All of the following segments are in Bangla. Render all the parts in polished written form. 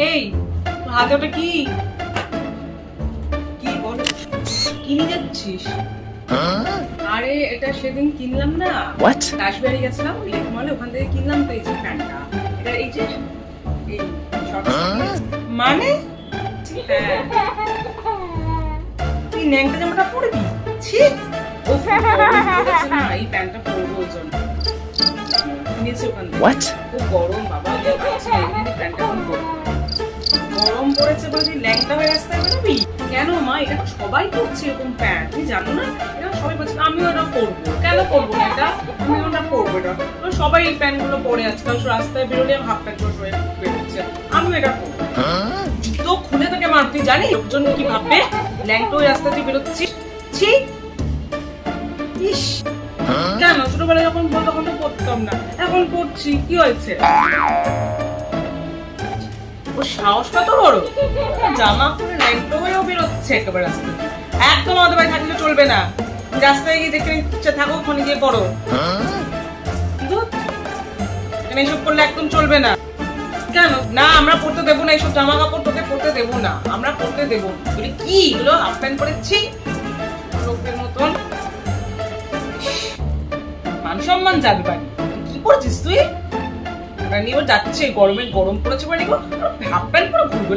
এই তোর হাতে ওটা কি কি বল কি নিয়ে যাচ্ছিস? আরে এটা সেদিন কিনলাম না, What? রাসবেরি গেছিলাম ওই লেক মলে, ওখান থেকে কিনলাম তো এই যে প্যান্টটা। এটা এই যে এই শর্টস মানে হ্যাঁ তুই ন্যাংটা জামাটা পরবি? ছি ও পড়েছে না, এই প্যান্টটা পরবো ওই জন্য কিনেছি ওখান থেকে। What? খুব গরম বাবা, পাচ্ছি না এই প্যান্টটা খুব গরম পড়েছে বলে তুই ল্যাংটা হয়ে রাস্তায় বেরোবি কেন? মা এটা তো সবাই পরছে এরকম প্যান্ট, তুই জানো না? এটা সবাই বলছে আমিও এটা পরবো, কেন পরবো না এটা? আমি ওটা পরবো, এটা তো সবাই এই প্যান্ট গুলো পরে আজকাল রাস্তায় বেরোলে হাফ প্যান্ট পরে বেরোচ্ছে, আমিও এটা পরবো। জুতো খুলে তোকে মার, তুই জানিস লোকজন কি ভাববে? ল্যাংটা হয়ে রাস্তা দিয়ে বেরোচ্ছিস, ছি ইস। কেন ছোটবেলায় যখন বল তখন তো পড়তাম না, এখন পড়ছি, কি হয়েছে? ও সাহস কত বড়, জামা পরে ল্যাংটো হয়েও বেরোচ্ছে একেবারে রাস্তায়। একদম আমাদের বাড়ি থাকলে চলবে না, রাস্তায় গিয়ে যেখানে ইচ্ছে থাকো ওখানে গিয়ে পড়ো, এইসব করলে একদম চলবে না। কেন না আমরা পড়তে দেবো না, এইসব জামা কাপড় তোকে পড়তে দেবো না, আমরা পড়তে দেবো না। বলি কি এগুলো হাফ প্যান্ট পরেছি লোকের মতন, মান সম্মান যাবে বাড়ি। কি পড়ছিস তুই? ওটা নিয়ে যাচ্ছে গরমে, গরম পড়েছে বাড়ি, হাফ প্যান্ট পরে ঘুরবো,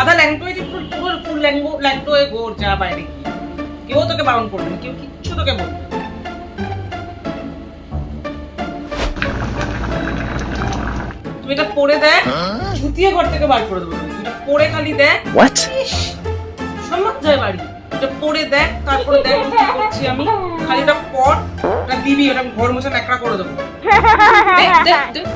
আধা ল্যাংটো হয়ে পুরো ফুল ল্যাংটো হয়ে ঘোর যা বাইরে গিয়ে, কেউ তোকে বারণ করবে না, কেউ কিচ্ছু তোকে বলবে না। তুই এটা পরে দেখ, জুতিয়ে ঘর থেকে বার করে দেবো, এটা পরে খালি দেখ। What? সম্মান যায় বাড়ি, এটা পরে দেখ, তারপরে দেখ কি করছি আমি, খালি এটা পর, ওটা দিবি, ওটা ঘর মোছা ন্যাকড়া করে দেবো। দেখ দেখ দেখ